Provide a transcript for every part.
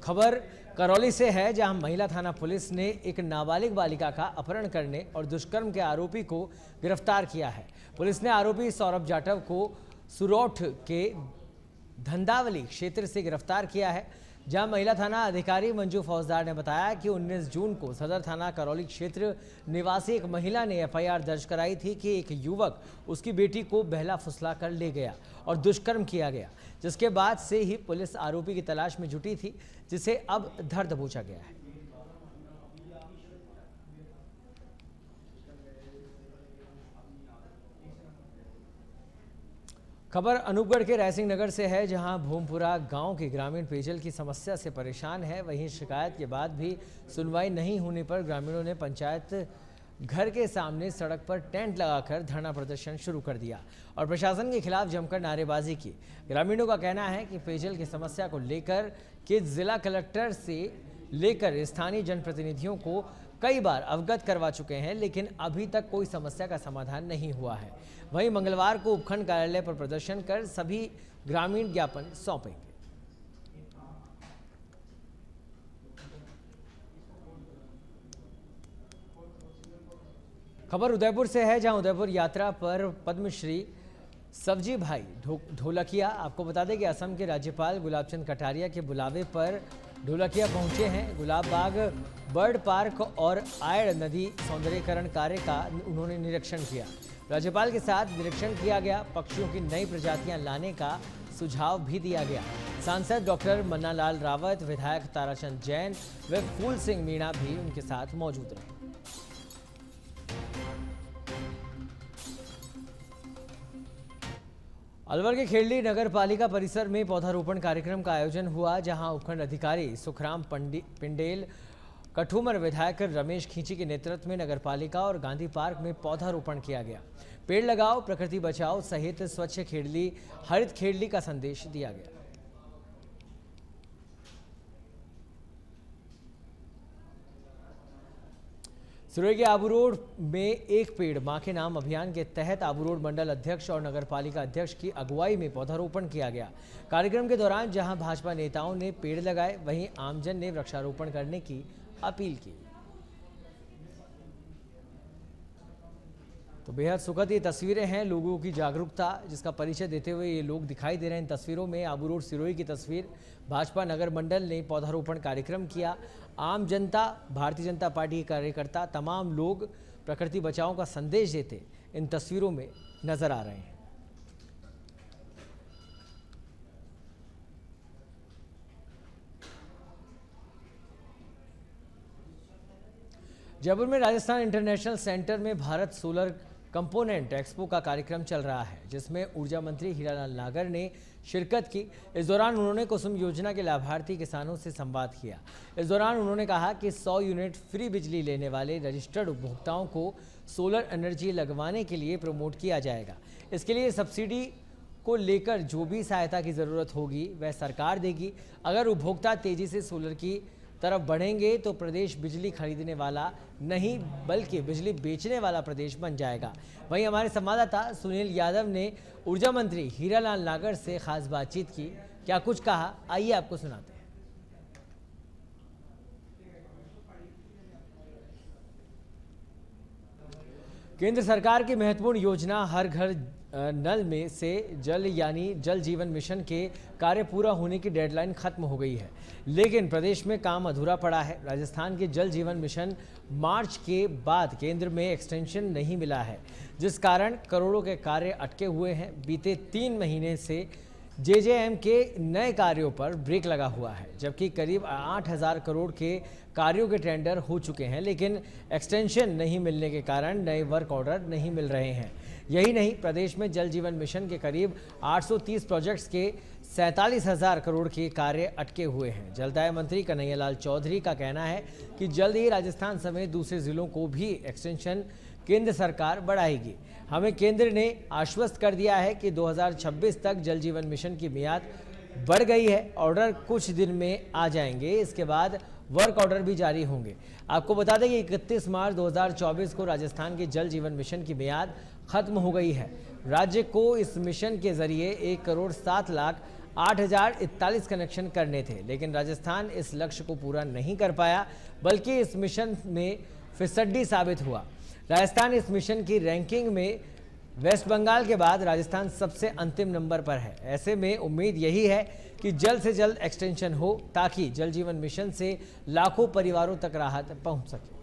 खबर करौली से है, जहां महिला थाना पुलिस ने एक नाबालिग बालिका का अपहरण करने और दुष्कर्म के आरोपी को गिरफ्तार किया है। पुलिस ने आरोपी सौरभ जाटव को सुरौठ के धंधावली क्षेत्र से गिरफ्तार किया है, जहां महिला थाना अधिकारी मंजू फौजदार ने बताया कि 19 जून को सदर थाना करौली क्षेत्र निवासी एक महिला ने एफआईआर दर्ज कराई थी कि एक युवक उसकी बेटी को बहला फुसला कर ले गया और दुष्कर्म किया गया, जिसके बाद से ही पुलिस आरोपी की तलाश में जुटी थी, जिसे अब धर दबोचा गया है। खबर अनूपगढ़ के रायसिंह नगर से है, जहां भूमपुरा गांव के ग्रामीण पेयजल की समस्या से परेशान है। वहीं शिकायत के बाद भी सुनवाई नहीं होने पर ग्रामीणों ने पंचायत घर के सामने सड़क पर टेंट लगाकर धरना प्रदर्शन शुरू कर दिया और प्रशासन के खिलाफ जमकर नारेबाजी की। ग्रामीणों का कहना है कि पेयजल की समस्या को लेकर के जिला कलेक्टर से लेकर स्थानीय जनप्रतिनिधियों को कई बार अवगत करवा चुके हैं, लेकिन अभी तक कोई समस्या का समाधान नहीं हुआ है। वहीं मंगलवार को उपखंड कार्यालय पर प्रदर्शन कर सभी ग्रामीण ज्ञापन सौंपेंगे। खबर उदयपुर से है, जहां उदयपुर यात्रा पर पद्मश्री सब्जी भाई ढोलकिया, आपको बता दें कि असम के राज्यपाल गुलाब चंद कटारिया के बुलावे पर ढोलकिया पहुंचे हैं। गुलाब बाग बर्ड पार्क और आयड़ नदी सौंदर्यीकरण कार्य का उन्होंने निरीक्षण किया। राज्यपाल के साथ निरीक्षण किया गया। पक्षियों की नई प्रजातियां लाने का सुझाव भी दिया गया। सांसद डॉक्टर मन्नालाल रावत, विधायक ताराचंद जैन व फूल सिंह मीणा भी उनके साथ मौजूद रहे। अलवर के खेड़ली नगर पालिका परिसर में पौधारोपण कार्यक्रम का आयोजन हुआ, जहां उपखंड अधिकारी सुखराम पिंडेल, कठुमर विधायक रमेश खींची के नेतृत्व में नगर पालिका और गांधी पार्क में पौधारोपण किया गया। पेड़ लगाओ, प्रकृति बचाओ सहित स्वच्छ खेड़ली, हरित खेड़ली का संदेश दिया गया। सिरोही के आबू रोड में एक पेड़ मां के नाम अभियान के तहत आबू रोड मंडल अध्यक्ष और नगर पालिका अध्यक्ष की अगुवाई में पौधारोपण किया गया। कार्यक्रम के दौरान जहां भाजपा नेताओं ने पेड़ लगाए, वहीं आमजन ने वृक्षारोपण करने की अपील की। तो बेहद सुखद ये तस्वीरें हैं, लोगों की जागरूकता जिसका परिचय देते हुए ये लोग दिखाई दे रहे हैं। इन तस्वीरों में आबू रोड सिरोही की तस्वीर, भाजपा नगर मंडल ने पौधारोपण कार्यक्रम किया। आम जनता, भारतीय जनता पार्टी के कार्यकर्ता, तमाम लोग प्रकृति बचाओ का संदेश देते इन तस्वीरों में नजर आ रहे हैं। जयपुर में राजस्थान इंटरनेशनल सेंटर में भारत सोलर कंपोनेंट एक्सपो का कार्यक्रम चल रहा है, जिसमें ऊर्जा मंत्री हीरालाल नागर ने शिरकत की। इस दौरान उन्होंने कुसुम योजना के लाभार्थी किसानों से संवाद किया। इस दौरान उन्होंने कहा कि 100 यूनिट फ्री बिजली लेने वाले रजिस्टर्ड उपभोक्ताओं को सोलर एनर्जी लगवाने के लिए प्रमोट किया जाएगा। इसके लिए सब्सिडी को लेकर जो भी सहायता की ज़रूरत होगी वह सरकार देगी। अगर उपभोक्ता तेज़ी से सोलर की तरफ बढ़ेंगे तो प्रदेश बिजली खरीदने वाला नहीं बल्कि बिजली बेचने वाला प्रदेश बन जाएगा। वहीं हमारे संवाददाता सुनील यादव ने ऊर्जा मंत्री हीरालाल नागर से खास बातचीत की। क्या कुछ कहा, आइए आपको सुनाते हैं। केंद्र सरकार की महत्वपूर्ण योजना हर घर नल में से जल यानी जल जीवन मिशन के कार्य पूरा होने की डेडलाइन खत्म हो गई है, लेकिन प्रदेश में काम अधूरा पड़ा है। राजस्थान के जल जीवन मिशन मार्च के बाद केंद्र में एक्सटेंशन नहीं मिला है, जिस कारण करोड़ों के कार्य अटके हुए हैं। बीते 3 महीने से जेजेएम के नए कार्यों पर ब्रेक लगा हुआ है, जबकि करीब 8000 करोड़ के कार्यों के टेंडर हो चुके हैं, लेकिन एक्सटेंशन नहीं मिलने के कारण नए वर्क ऑर्डर नहीं मिल रहे हैं। यही नहीं, प्रदेश में जल जीवन मिशन के करीब 830 प्रोजेक्ट्स के 47,000 करोड़ के कार्य अटके हुए हैं। जलदाय मंत्री कन्हैयालाल चौधरी का कहना है कि जल्द ही राजस्थान समेत दूसरे जिलों को भी एक्सटेंशन केंद्र सरकार बढ़ाएगी। हमें केंद्र ने आश्वस्त कर दिया है कि 2026 तक जल जीवन मिशन की मियाद बढ़ गई है। ऑर्डर कुछ दिन में आ जाएंगे, इसके बाद वर्क ऑर्डर भी जारी होंगे। आपको बता दें कि 31 मार्च 2024 को राजस्थान के जल जीवन मिशन की मियाद खत्म हो गई है। राज्य को इस मिशन के जरिए 1 करोड़ 7 लाख 8,041 कनेक्शन करने थे, लेकिन राजस्थान इस लक्ष्य को पूरा नहीं कर पाया, बल्कि इस मिशन में फिसड्डी साबित हुआ। राजस्थान इस मिशन की रैंकिंग में वेस्ट बंगाल के बाद राजस्थान सबसे अंतिम नंबर पर है। ऐसे में उम्मीद यही है कि जल्द से जल्द एक्सटेंशन हो, ताकि जल जीवन मिशन से लाखों परिवारों तक राहत पहुंच सके।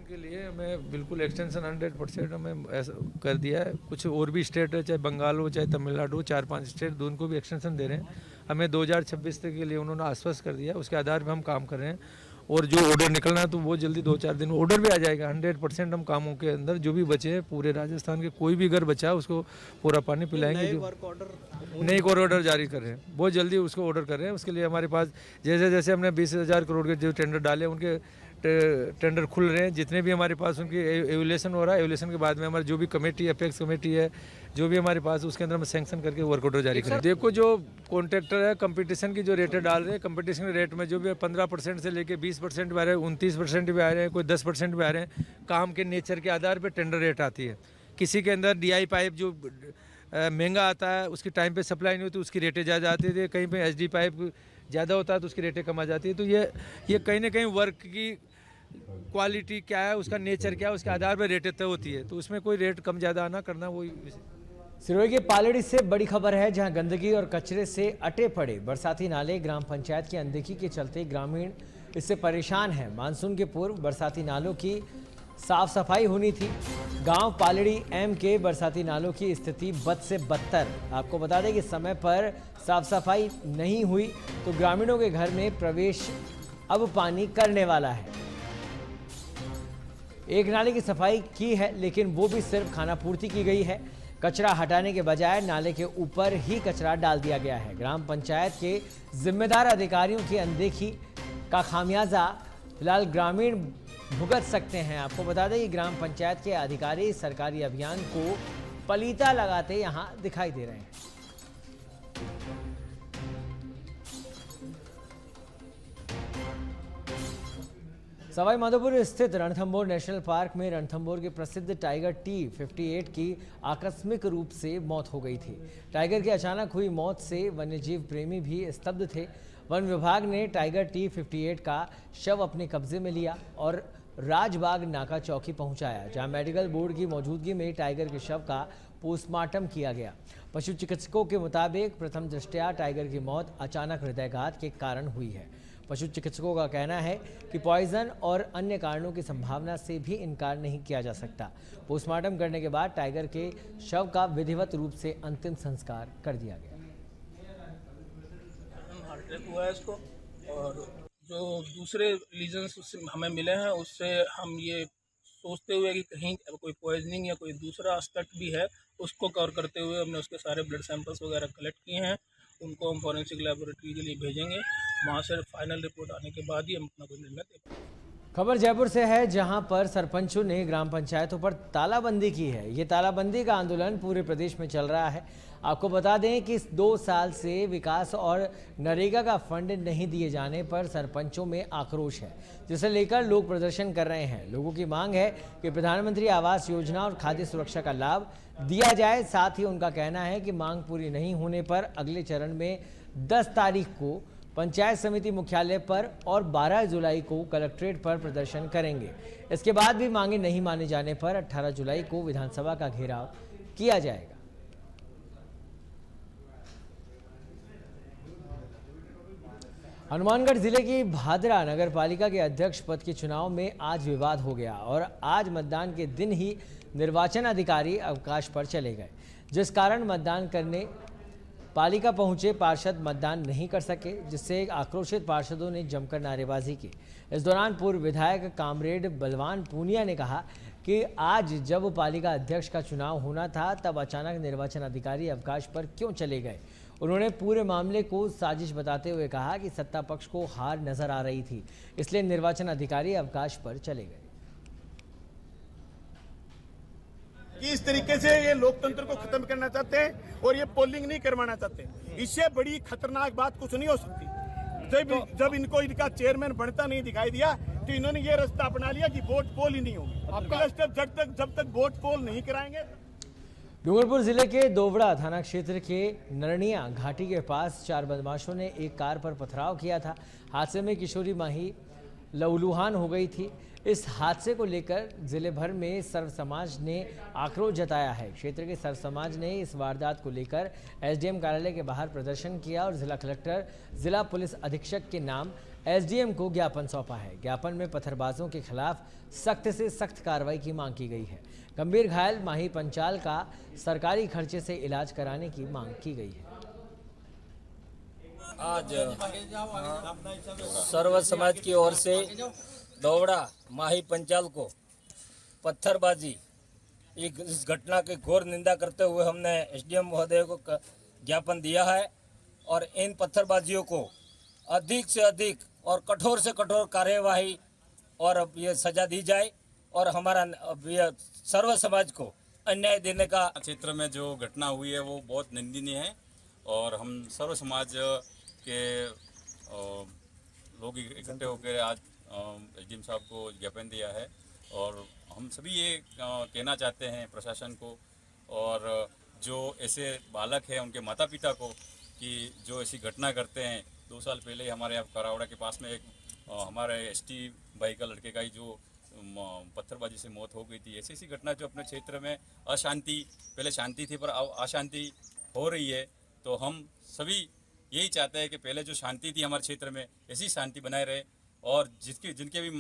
के लिए हमें बिल्कुल एक्सटेंशन 100% हमें ऐसा कर दिया है। कुछ और भी स्टेट है, चाहे बंगाल हो चाहे तमिलनाडु हो, 4-5 स्टेट उनको भी एक्सटेंशन दे रहे हैं। हमें 2026 तक के लिए उन्होंने आश्वस्त कर दिया, उसके आधार पर हम काम कर रहे हैं। और जो ऑर्डर निकलना है तो वो जल्दी 2-4 दिन ऑर्डर भी आ जाएगा। 100% हम कामों के अंदर जो भी बचे हैं पूरे राजस्थान के, कोई भी घर बचा है उसको पूरा पानी पिलाएंगे। नए ऑर्डर जारी कर रहे हैं, बहुत जल्दी उसको ऑर्डर कर रहे हैं। उसके लिए हमारे पास जैसे जैसे हमने 20,000 करोड़ के जो टेंडर डाले उनके टेंडर खुल रहे हैं। जितने भी हमारे पास उनकी एवुलेशन हो रहा है, एवुलेशन के बाद में हमारी जो भी कमेटी अपेक्स कमेटी है, जो भी हमारे पास उसके अंदर हम सैंक्शन करके वर्क ऑर्डर जारी करें। देखो जो कॉन्ट्रैक्टर है कंपटीशन की जो रेटें डाल रहे हैं, कंपटीशन रेट में जो भी 15% से लेके 20% भी आ रहे हैं, 29% भी आ रहे हैं, कोई 10% भी आ रहे हैं। काम के नेचर के आधार पर टेंडर रेट आती है। किसी के अंदर DI पाइप जो महंगा आता है, उसकी टाइम पे सप्लाई नहीं होती, उसकी रेटें ज़्यादा आती है। कहीं पे HD पाइप ज़्यादा होता है तो उसकी रेटें कम आ जाती है। तो ये कहीं ना कहीं वर्क की क्वालिटी क्या है, उसका नेचर क्या है, उसके आधार पर रेटें तय होती है। तो उसमें कोई रेट कम ज़्यादा आना करना वही। सिरोही के पालड़ी से बड़ी खबर है, जहां गंदगी और कचरे से अटे पड़े बरसाती नाले। ग्राम पंचायत की अनदेखी के चलते ग्रामीण इससे परेशान है। मानसून के पूर्व बरसाती नालों की साफ सफाई होनी थी। गांव पालड़ी M के बरसाती नालों की स्थिति बद से बदतर। आपको बता दें कि समय पर साफ सफाई नहीं हुई तो ग्रामीणों के घर में प्रवेश अब पानी करने वाला है। एक नाले की सफाई की है, लेकिन वो भी सिर्फ खानापूर्ति की गई है। कचरा हटाने के बजाय नाले के ऊपर ही कचरा डाल दिया गया है। ग्राम पंचायत के जिम्मेदार अधिकारियों की अनदेखी का खामियाजा फिलहाल ग्रामीण भुगत सकते हैं। आपको बता दें कि ग्राम पंचायत के अधिकारी सरकारी अभियान को पलीता लगाते यहां दिखाई दे रहे हैं। सवाई माधोपुर स्थित रणथंभौर नेशनल पार्क में रणथंभौर के प्रसिद्ध टाइगर T58 की आकस्मिक रूप से मौत हो गई थी। टाइगर की अचानक हुई मौत से वन्यजीव प्रेमी भी स्तब्ध थे। वन विभाग ने टाइगर T58 का शव अपने कब्जे में लिया और राजबाग नाका चौकी पहुंचाया, जहां मेडिकल बोर्ड की मौजूदगी में टाइगर के शव का पोस्टमार्टम किया गया। पशु चिकित्सकों के मुताबिक प्रथम दृष्टया टाइगर की मौत अचानक हृदयघात के कारण हुई है। पशु चिकित्सकों का कहना है कि पॉइजन और अन्य कारणों की संभावना से भी इनकार नहीं किया जा सकता। पोस्टमार्टम करने के बाद टाइगर के शव का विधिवत रूप से अंतिम संस्कार कर दिया गया। हार्ट अटैक हुआ है इसको, और जो दूसरे रीजन्स उससे हमें मिले हैं उससे हम ये सोचते हुए कि कहीं कोई पॉइजनिंग या कोई दूसरा एस्पेक्ट भी है, उसको कवर करते हुए हमने उसके सारे ब्लड सैंपल्स वगैरह कलेक्ट किए हैं। उनको हम फॉरेंसिक लैबोरेटरी के लिए भेजेंगे। वहाँ से फाइनल रिपोर्ट आने के बाद ही हम अपना कोई निर्णय दे पाएंगे। खबर जयपुर से है, जहां पर सरपंचों ने ग्राम पंचायतों पर तालाबंदी की है। ये तालाबंदी का आंदोलन पूरे प्रदेश में चल रहा है। आपको बता दें कि इस 2 साल से विकास और नरेगा का फंड नहीं दिए जाने पर सरपंचों में आक्रोश है, जिसे लेकर लोग प्रदर्शन कर रहे हैं। लोगों की मांग है कि प्रधानमंत्री आवास योजना और खाद्य सुरक्षा का लाभ दिया जाए। साथ ही उनका कहना है कि मांग पूरी नहीं होने पर अगले चरण में 10 तारीख को पंचायत समिति मुख्यालय पर और 12 जुलाई को कलेक्ट्रेट पर प्रदर्शन करेंगे। इसके बाद भी मांगे नहीं माने जाने पर 18 जुलाई को विधानसभा का घेराव किया जाएगा। हनुमानगढ़ जिले की भादरा नगर पालिका के अध्यक्ष पद के चुनाव में आज विवाद हो गया और आज मतदान के दिन ही निर्वाचन अधिकारी अवकाश पर चले गए, जिस कारण मतदान करने पालिका पहुंचे पार्षद मतदान नहीं कर सके, जिससे आक्रोशित पार्षदों ने जमकर नारेबाजी की। इस दौरान पूर्व विधायक कामरेड बलवान पूनिया ने कहा कि आज जब पालिका अध्यक्ष का चुनाव होना था तब अचानक निर्वाचन अधिकारी अवकाश पर क्यों चले गए। उन्होंने पूरे मामले को साजिश बताते हुए कहा कि सत्ता पक्ष को हार नजर आ रही थी, इसलिए निर्वाचन अधिकारी अवकाश पर चले गए। कि इस तरीके से ये लोकतंत्र को खत्म करना चाहते हैं और ये पोलिंग नहीं करवाना चाहते। इससे बड़ी खतरनाक बात कुछ नहीं हो सकती। जब इनको इनका चेयरमैन बनता नहीं दिखाई दिया तो इन्होंने ये रास्ता अपना लिया कि वोट पोल ही नहीं होगी। आपका जब तक वोट पोल नहीं कराएंगे। डूंगरपुर जिले के दोवड़ा थाना क्षेत्र के नरनिया घाटी के पास 4 बदमाशों ने एक कार पर पथराव किया था। हादसे में किशोरी माही लहूलुहान हो गई थी। इस हादसे को लेकर जिले भर में सर्व समाज ने आक्रोश जताया है। क्षेत्र के सर्व समाज ने इस वारदात को लेकर एसडीएम कार्यालय के बाहर प्रदर्शन किया और जिला कलेक्टर, जिला पुलिस अधीक्षक के नाम एसडीएम को ज्ञापन सौंपा है। ज्ञापन में पत्थरबाजों के खिलाफ सख्त से सख्त कार्रवाई की मांग की गई है। गंभीर घायल माही पंचाल का सरकारी खर्चे से इलाज कराने की मांग की गई है। आज सर्व समाज की ओर से दोवड़ा माही पंचाल को पत्थरबाजी इस घटना की घोर निंदा करते हुए हमने एसडीएम महोदय को ज्ञापन दिया है और इन पत्थरबाजियों को अधिक से अधिक और कठोर से कठोर कार्यवाही और ये सजा दी जाए और हमारा ये सर्व समाज को अन्याय देने का। क्षेत्र में जो घटना हुई है वो बहुत निंदनीय है और हम सर्व समाज के लोग इकट्ठे होकर आज एसडीएम साहब को ज्ञापन दिया है और हम सभी ये कहना चाहते हैं प्रशासन को और जो ऐसे बालक हैं उनके माता पिता को कि जो ऐसी घटना करते हैं। 2 साल पहले हमारे यहाँ करावड़ा के पास में एक हमारे एसटी भाई का लड़के का ही जो पत्थरबाजी से मौत हो गई थी। ऐसी ऐसी घटना जो अपने क्षेत्र में अशांति, पहले शांति थी पर अब अशांति हो रही है, तो हम सभी यही चाहते हैं कि पहले जो शांति थी हमारे क्षेत्र में ऐसी शांति बनाए रहे और जिनके भी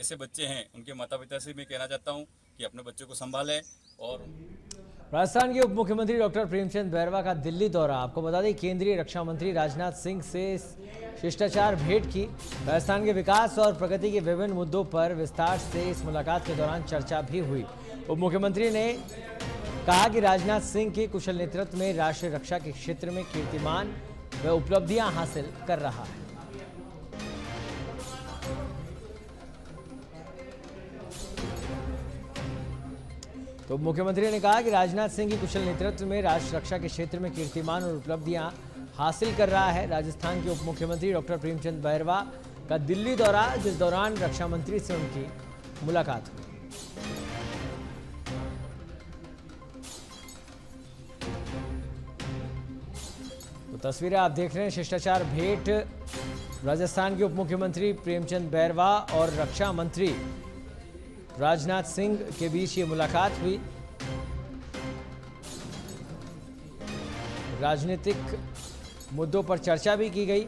ऐसे बच्चे हैं उनके माता पिता से मैं कहना चाहता हूँ कि अपने बच्चों को संभालें। और राजस्थान के उप मुख्यमंत्री डॉक्टर प्रेमचंद बैरवा का दिल्ली दौरा। आपको बता दें केंद्रीय रक्षा मंत्री राजनाथ सिंह से शिष्टाचार भेंट की। राजस्थान के विकास और प्रगति के विभिन्न मुद्दों पर विस्तार से इस मुलाकात के दौरान चर्चा भी हुई। उप मुख्यमंत्री ने कहा कि राजनाथ सिंह के कुशल नेतृत्व में राष्ट्रीय रक्षा के क्षेत्र में कीर्तिमान व उपलब्धियां हासिल कर रहा है। तो मुख्यमंत्री ने कहा कि राजनाथ सिंह की कुशल नेतृत्व में राष्ट्र रक्षा के क्षेत्र में कीर्तिमान और उपलब्धियां हासिल कर रहा है। राजस्थान के उप मुख्यमंत्री डॉक्टर प्रेमचंद बैरवा का दिल्ली दौरा, जिस दौरान रक्षा मंत्री से उनकी मुलाकात हुई। तो तस्वीरें आप देख रहे हैं, शिष्टाचार भेंट राजस्थान के उप मुख्यमंत्री प्रेमचंद बैरवा और रक्षा मंत्री राजनाथ सिंह के बीच ये मुलाकात हुई। राजनीतिक मुद्दों पर चर्चा भी की गई।